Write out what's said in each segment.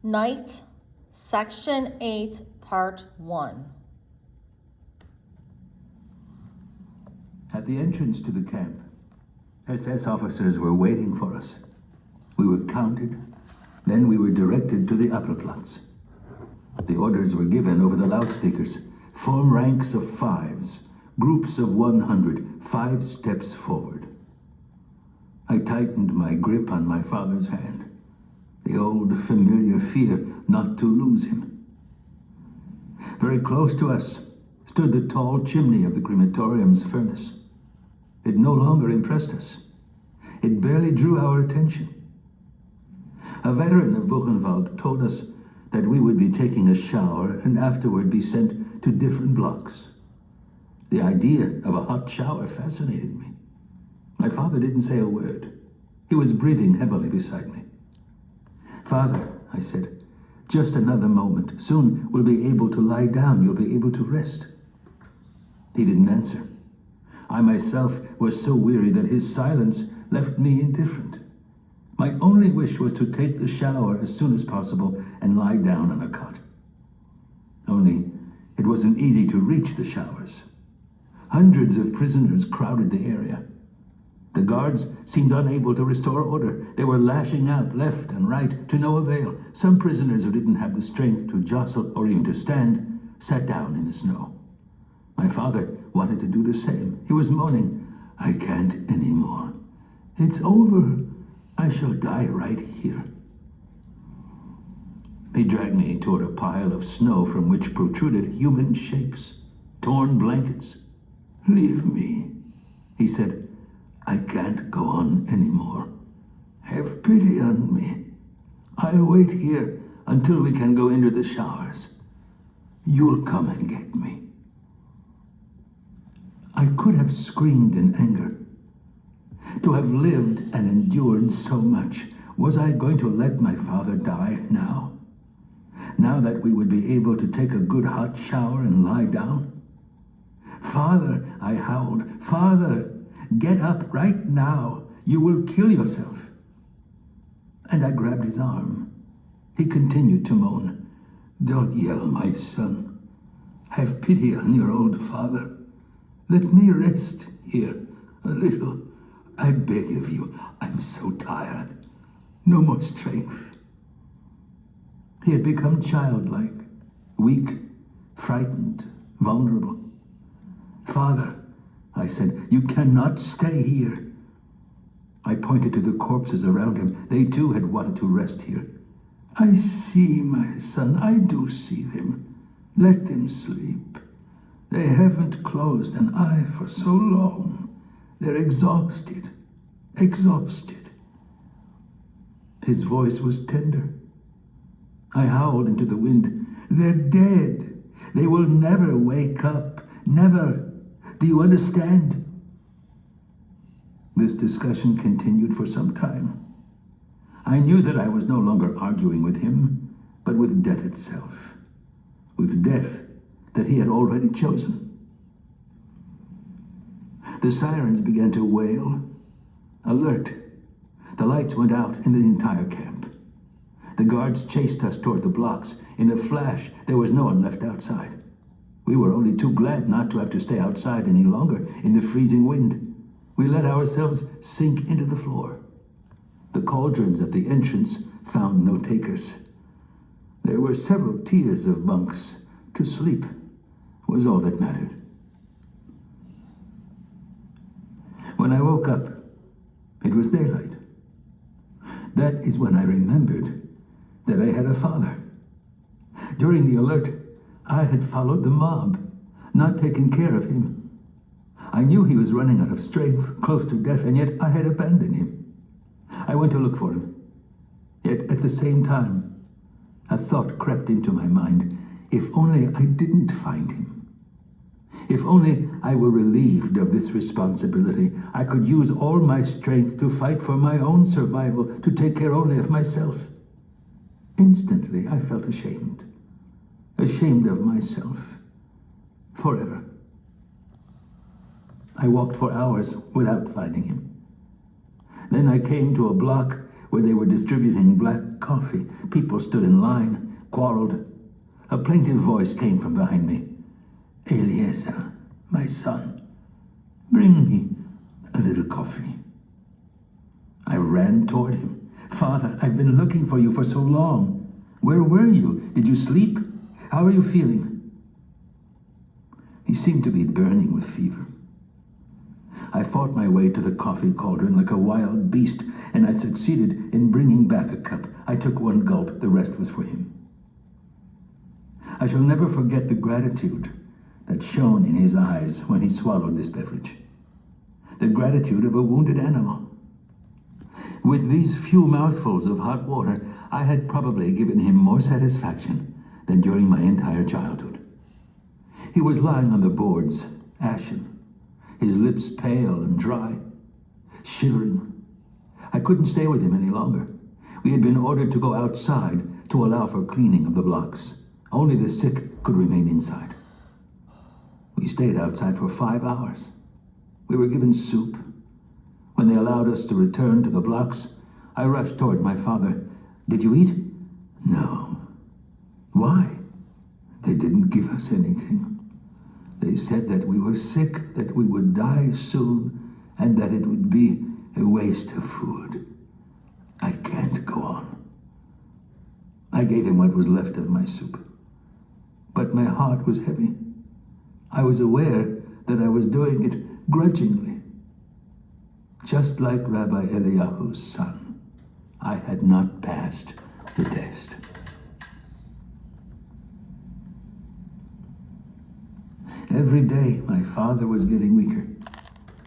Night, Section 8, Part 1. At the entrance to the camp, SS officers were waiting for us. We were counted, then we were directed to the upper plots. The orders were given over the loudspeakers. Form ranks of fives, groups of 100, 5 steps forward. I tightened my grip on my father's hand. The old familiar fear not to lose him. Very close to us stood the tall chimney of the crematorium's furnace. It no longer impressed us. It barely drew our attention. A veteran of Buchenwald told us that we would be taking a shower and afterward be sent to different blocks. The idea of a hot shower fascinated me. My father didn't say a word. He was breathing heavily beside me. "Father," I said, "just another moment. Soon we'll be able to lie down. You'll be able to rest." He didn't answer. I myself was so weary that his silence left me indifferent. My only wish was to take the shower as soon as possible and lie down on a cot. Only it wasn't easy to reach the showers. Hundreds of prisoners crowded the area. The guards seemed unable to restore order. They were lashing out left and right to no avail. Some prisoners who didn't have the strength to jostle or even to stand sat down in the snow. My father wanted to do the same. He was moaning, "I can't anymore. It's over. I shall die right here." He dragged me toward a pile of snow from which protruded human shapes, torn blankets. "Leave me," he said. "I can't go on anymore. Have pity on me. I'll wait here until we can go into the showers. You'll come and get me." I could have screamed in anger. To have lived and endured so much, was I going to let my father die now? Now that we would be able to take a good hot shower and lie down? "Father," I howled, "Father, get up right now. You will kill yourself." And I grabbed his arm. He continued to moan. "Don't yell, my son. Have pity on your old father. Let me rest here a little. I beg of you. I'm so tired. No more strength." He had become childlike, weak, frightened, vulnerable. "Father," I said, "you cannot stay here." I pointed to the corpses around him. They too had wanted to rest here. "I see, my son, I do see them. Let them sleep. They haven't closed an eye for so long. They're exhausted, exhausted." His voice was tender. I howled into the wind. "They're dead. They will never wake up. Never. Do you understand?" This discussion continued for some time. I knew that I was no longer arguing with him, but with death itself. With death that he had already chosen. The sirens began to wail. Alert. The lights went out in the entire camp. The guards chased us toward the blocks. In a flash, there was no one left outside. We were only too glad not to have to stay outside any longer in the freezing wind. We let ourselves sink into the floor. The cauldrons at the entrance found no takers. There were several tiers of bunks. To sleep was all that mattered. When I woke up, it was daylight. That is when I remembered that I had a father. During the alert, I had followed the mob, not taking care of him. I knew he was running out of strength, close to death, and yet I had abandoned him. I went to look for him. Yet at the same time, a thought crept into my mind. If only I didn't find him. If only I were relieved of this responsibility, I could use all my strength to fight for my own survival, to take care only of myself. Instantly, I felt ashamed. Ashamed of myself. Forever. I walked for hours without finding him. Then I came to a block where they were distributing black coffee. People stood in line, quarreled. A plaintive voice came from behind me. Eliezer, my son, bring me a little coffee. I ran toward him. Father, I've been looking for you for so long. Where were you? Did you sleep? How are you feeling? He seemed to be burning with fever. I fought my way to the coffee cauldron like a wild beast, and I succeeded in bringing back a cup. I took one gulp, the rest was for him. I shall never forget the gratitude that shone in his eyes when he swallowed this beverage. The gratitude of a wounded animal. With these few mouthfuls of hot water, I had probably given him more satisfaction than during my entire childhood. He was lying on the boards, ashen, his lips pale and dry, shivering. I couldn't stay with him any longer. We had been ordered to go outside to allow for cleaning of the blocks. Only the sick could remain inside. We stayed outside for 5 hours. We were given soup. When they allowed us to return to the blocks, I rushed toward my father. Did you eat? No. Why? They didn't give us anything. They said that we were sick, that we would die soon, and that it would be a waste of food. I can't go on. I gave him what was left of my soup. But my heart was heavy. I was aware that I was doing it grudgingly. Just like Rabbi Eliyahu's son, I had not passed the test. Every day, my father was getting weaker.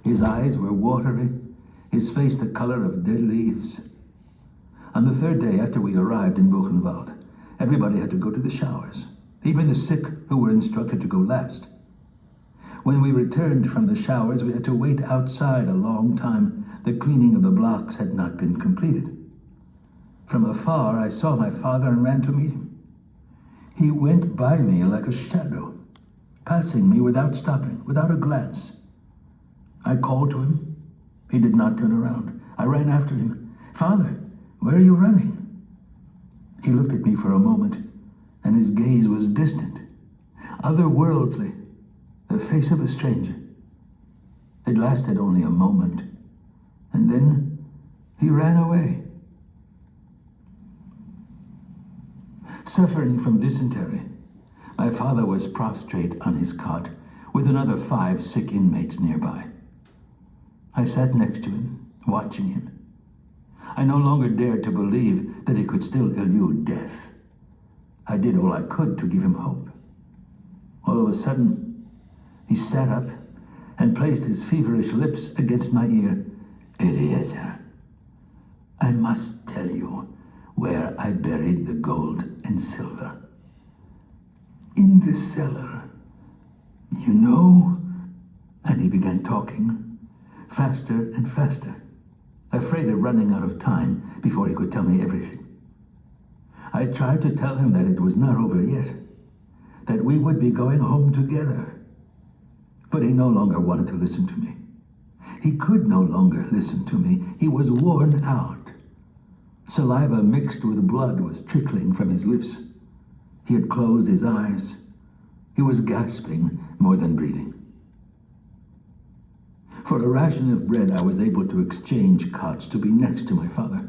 His eyes were watery, his face the color of dead leaves. On the third day after we arrived in Buchenwald, everybody had to go to the showers, even the sick who were instructed to go last. When we returned from the showers, we had to wait outside a long time. The cleaning of the blocks had not been completed. From afar, I saw my father and ran to meet him. He went by me like a shadow, passing me without stopping, without a glance. I called to him. He did not turn around. I ran after him. Father, where are you running? He looked at me for a moment, and his gaze was distant, otherworldly, the face of a stranger. It lasted only a moment, and then he ran away. Suffering from dysentery, my father was prostrate on his cot with another 5 sick inmates nearby. I sat next to him, watching him. I no longer dared to believe that he could still elude death. I did all I could to give him hope. All of a sudden, he sat up and placed his feverish lips against my ear. Eliezer, I must tell you where I buried the gold and silver. In the cellar. You know? And he began talking, faster and faster, afraid of running out of time before he could tell me everything. I tried to tell him that it was not over yet, that we would be going home together. But he no longer wanted to listen to me. He could no longer listen to me. He was worn out. Saliva mixed with blood was trickling from his lips. He had closed his eyes. He was gasping more than breathing. For a ration of bread, I was able to exchange cots to be next to my father.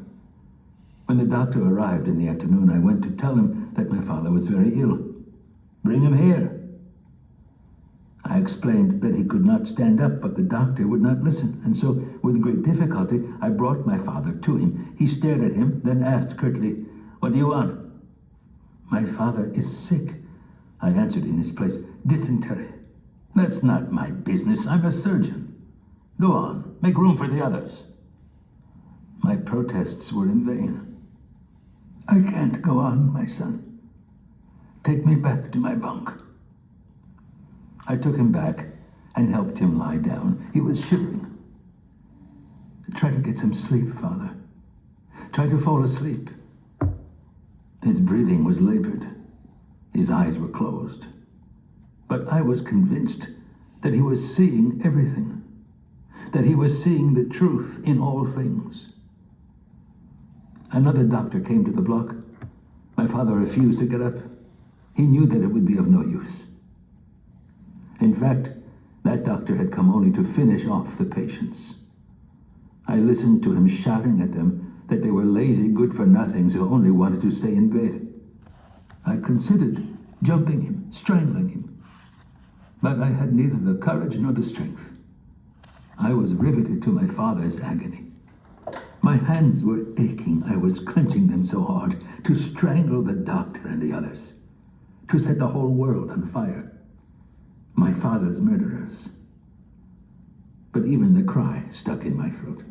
When the doctor arrived in the afternoon, I went to tell him that my father was very ill. Bring him here. I explained that he could not stand up, but the doctor would not listen, and so, with great difficulty, I brought my father to him. He stared at him, then asked curtly, "What do you want?" "My father is sick," I answered in his place. "Dysentery." "That's not my business. I'm a surgeon. Go on, make room for the others." My protests were in vain. "I can't go on, my son. Take me back to my bunk." I took him back and helped him lie down. He was shivering. "Try to get some sleep, Father. Try to fall asleep." His breathing was labored. His eyes were closed. But I was convinced that he was seeing everything, that he was seeing the truth in all things. Another doctor came to the block. My father refused to get up. He knew that it would be of no use. In fact, that doctor had come only to finish off the patients. I listened to him shouting at them that they were lazy, good-for-nothings who only wanted to stay in bed. I considered jumping him, strangling him. But I had neither the courage nor the strength. I was riveted to my father's agony. My hands were aching. I was clenching them so hard to strangle the doctor and the others, to set the whole world on fire. My father's murderers. But even the cry stuck in my throat.